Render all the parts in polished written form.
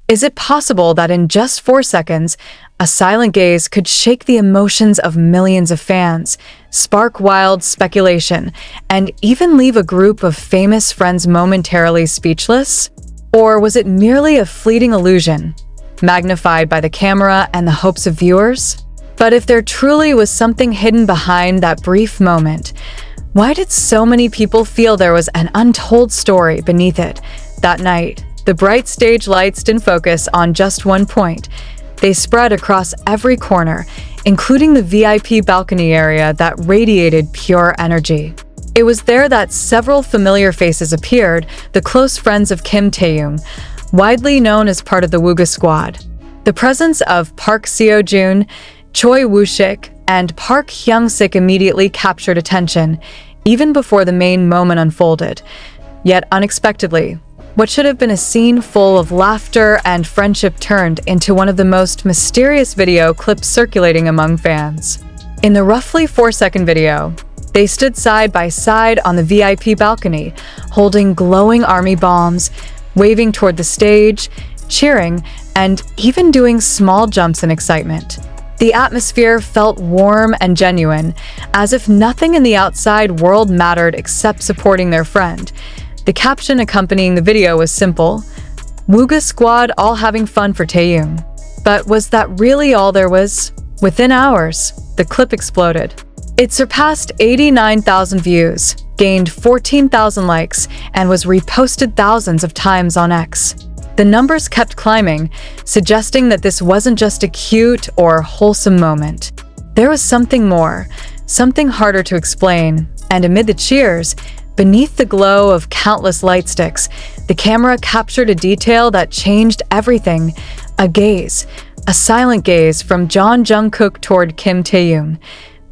Is it possible that in just 4 seconds, a silent gaze could shake the emotions of millions of fans, spark wild speculation, and even leave a group of famous friends momentarily speechless? Or was it merely a fleeting illusion, magnified by the camera and the hopes of viewers? But if there truly was something hidden behind that brief moment, why did so many people feel there was an untold story beneath it? That night, the bright stage lights didn't focus on just one point. They spread across every corner, including the VIP balcony area that radiated pure energy. It was there that several familiar faces appeared, the close friends of Kim Taehyung, widely known as part of the WOOGA squad. The presence of Park Seo-joon, Choi Woo-sik, and Park Hyung-sik immediately captured attention, even before the main moment unfolded. Yet unexpectedly, what should have been a scene full of laughter and friendship turned into one of the most mysterious video clips circulating among fans. In the roughly 4-second video, they stood side by side on the VIP balcony, holding glowing army bombs, waving toward the stage, cheering, and even doing small jumps in excitement. The atmosphere felt warm and genuine, as if nothing in the outside world mattered except supporting their friend. The caption accompanying the video was simple: "WOOGA squad all having fun for Taehyung." But was that really all there was? Within hours, the clip exploded. It surpassed 89,000 views, gained 14,000 likes, and was reposted thousands of times on X. The numbers kept climbing, suggesting that this wasn't just a cute or wholesome moment. There was something more, something harder to explain, and amid the cheers, beneath the glow of countless light sticks, the camera captured a detail that changed everything: a gaze, a silent gaze from Jungkook toward Kim Taehyung.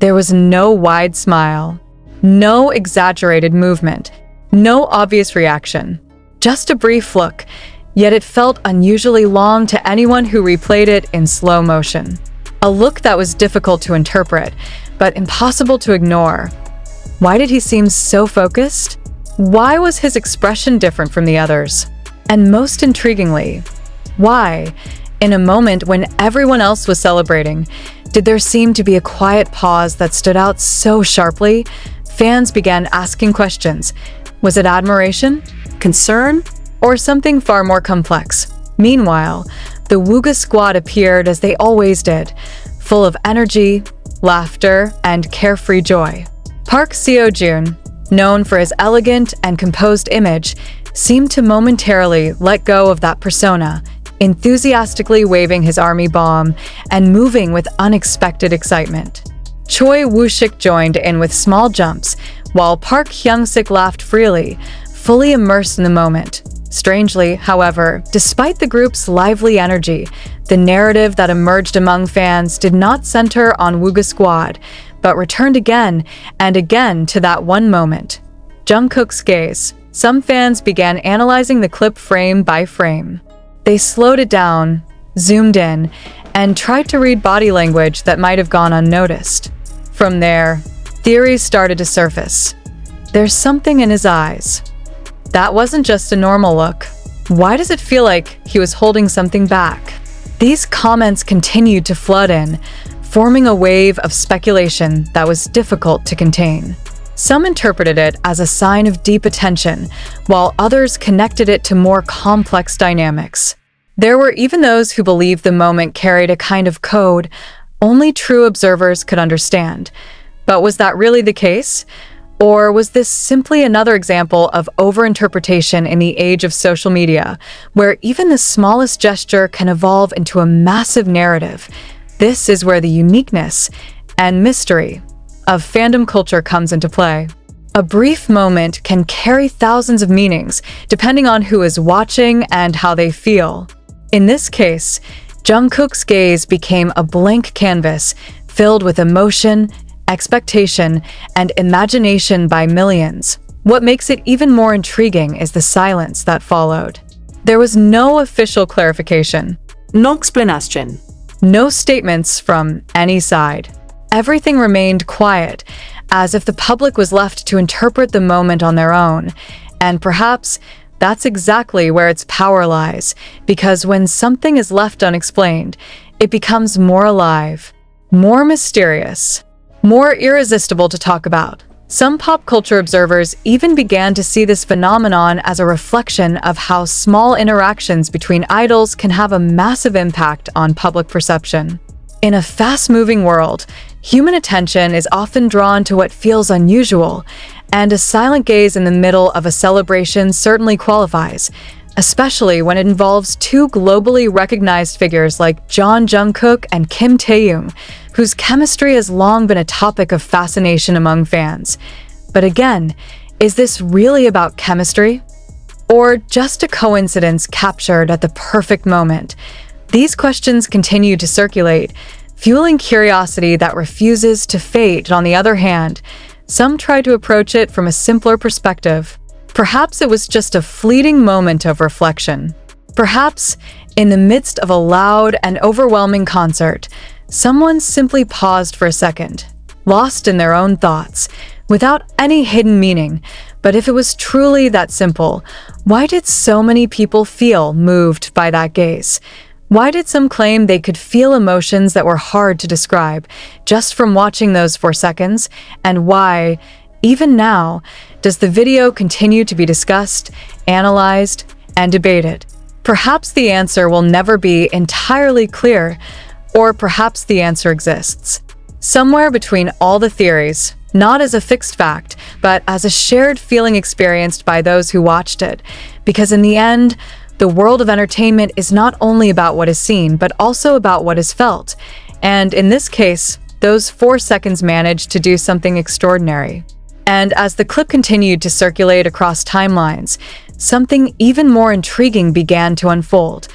There was no wide smile, no exaggerated movement, no obvious reaction, just a brief look, yet it felt unusually long to anyone who replayed it in slow motion. A look that was difficult to interpret, but impossible to ignore. Why did he seem so focused? Why was his expression different from the others? And most intriguingly, why, in a moment when everyone else was celebrating, did there seem to be a quiet pause that stood out so sharply? Fans began asking questions. Was it admiration? Concern? Or something far more complex? Meanwhile, the WOOGA squad appeared as they always did, full of energy, laughter, and carefree joy. Park Seo-joon, known for his elegant and composed image, seemed to momentarily let go of that persona, enthusiastically waving his army bomb and moving with unexpected excitement. Choi Woo-sik joined in with small jumps, while Park Hyung-sik laughed freely, fully immersed in the moment. Strangely, however, despite the group's lively energy, the narrative that emerged among fans did not center on WOOGA squad, but returned again and again to that one moment: Jungkook's gaze. Some fans began analyzing the clip frame by frame. They slowed it down, zoomed in, and tried to read body language that might have gone unnoticed. From there, theories started to surface. There's something in his eyes. That wasn't just a normal look. Why does it feel like he was holding something back? These comments continued to flood in, forming a wave of speculation that was difficult to contain. Some interpreted it as a sign of deep attention, while others connected it to more complex dynamics. There were even those who believed the moment carried a kind of code only true observers could understand. But was that really the case? Or was this simply another example of overinterpretation in the age of social media, where even the smallest gesture can evolve into a massive narrative? This is where the uniqueness and mystery of fandom culture comes into play. A brief moment can carry thousands of meanings, depending on who is watching and how they feel. In this case, Jungkook's gaze became a blank canvas, filled with emotion, expectation, and imagination by millions. What makes it even more intriguing is the silence that followed. There was no official clarification. No explanation. No statements from any side. Everything remained quiet, as if the public was left to interpret the moment on their own. And perhaps That's exactly where its power lies, because when something is left unexplained, it becomes more alive, more mysterious, more irresistible to talk about. Some pop culture observers even began to see this phenomenon as a reflection of how small interactions between idols can have a massive impact on public perception. In a fast-moving world, human attention is often drawn to what feels unusual, and a silent gaze in the middle of a celebration certainly qualifies, especially when it involves two globally recognized figures like Jungkook and Kim Taehyung, whose chemistry has long been a topic of fascination among fans. But again, is this really about chemistry? Or just a coincidence captured at the perfect moment? These questions continue to circulate, fueling curiosity that refuses to fade. On the other hand, some try to approach it from a simpler perspective. Perhaps it was just a fleeting moment of reflection. Perhaps, in the midst of a loud and overwhelming concert, someone simply paused for a second, lost in their own thoughts, without any hidden meaning. But if it was truly that simple, why did so many people feel moved by that gaze? Why did some claim they could feel emotions that were hard to describe just from watching those 4 seconds? And why, even now, does the video continue to be discussed, analyzed, and debated? Perhaps the answer will never be entirely clear, or perhaps the answer exists somewhere between all the theories, not as a fixed fact, but as a shared feeling experienced by those who watched it. Because in the end, the world of entertainment is not only about what is seen, but also about what is felt. And in this case, those 4 seconds managed to do something extraordinary. And as the clip continued to circulate across timelines, something even more intriguing began to unfold.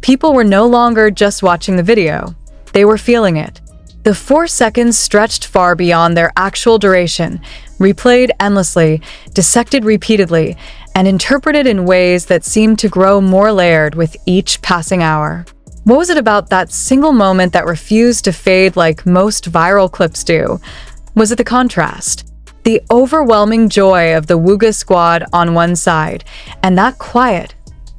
People were no longer just watching the video. They were feeling it. The 4 seconds stretched far beyond their actual duration, replayed endlessly, dissected repeatedly, and interpreted in ways that seemed to grow more layered with each passing hour. What was it about that single moment that refused to fade like most viral clips do? Was it the contrast? The overwhelming joy of the WOOGA squad on one side, and that quiet,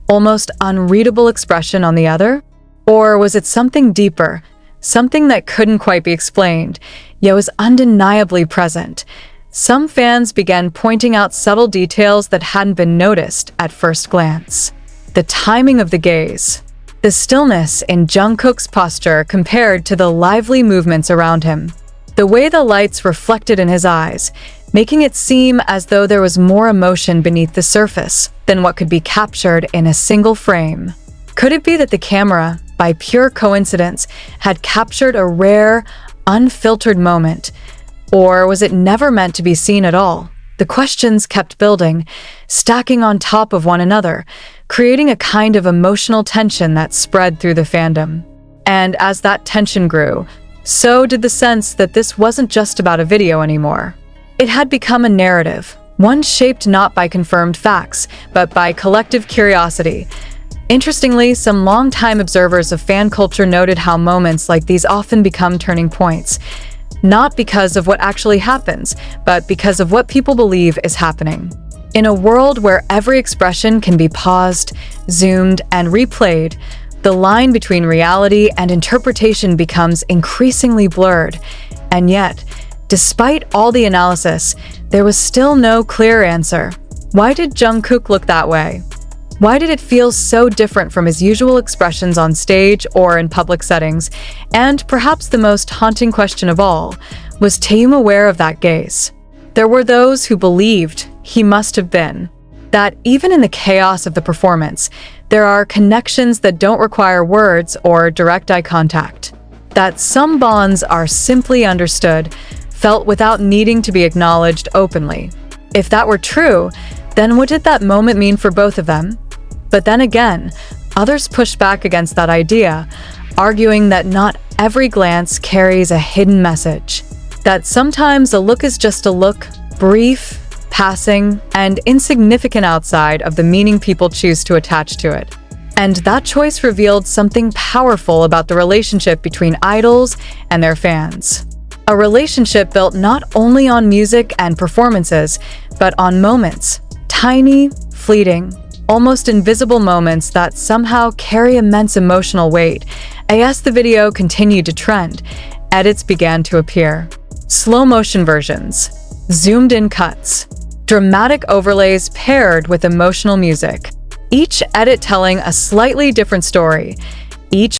almost unreadable expression on the other? Or was it something deeper, something that couldn't quite be explained, yet was undeniably present? Some fans began pointing out subtle details that hadn't been noticed at first glance. The timing of the gaze, the stillness in Jungkook's posture compared to the lively movements around him, the way the lights reflected in his eyes, making it seem as though there was more emotion beneath the surface than what could be captured in a single frame. Could it be that the camera, by pure coincidence, had captured a rare, unfiltered moment? Or was it never meant to be seen at all? The questions kept building, stacking on top of one another, creating a kind of emotional tension that spread through the fandom. And as that tension grew, so did the sense that this wasn't just about a video anymore. It had become a narrative, one shaped not by confirmed facts, but by collective curiosity. Interestingly, some longtime observers of fan culture noted how moments like these often become turning points, not because of what actually happens, but because of what people believe is happening. In a world where every expression can be paused, zoomed, and replayed, the line between reality and interpretation becomes increasingly blurred. And yet, despite all the analysis, there was still no clear answer. Why did Jungkook look that way? Why did it feel so different from his usual expressions on stage or in public settings? And perhaps the most haunting question of all, was Taehyung aware of that gaze? There were those who believed he must have been. That even in the chaos of the performance, there are connections that don't require words or direct eye contact. That some bonds are simply understood, felt without needing to be acknowledged openly. If that were true, then what did that moment mean for both of them? But then again, others pushed back against that idea, arguing that not every glance carries a hidden message. That sometimes a look is just a look, brief, passing, and insignificant outside of the meaning people choose to attach to it. And that choice revealed something powerful about the relationship between idols and their fans. A relationship built not only on music and performances, but on moments, tiny, fleeting, almost invisible moments that somehow carry immense emotional weight. As the video continued to trend, edits began to appear. Slow-motion versions, zoomed-in cuts, dramatic overlays paired with emotional music. Each edit telling a slightly different story. Each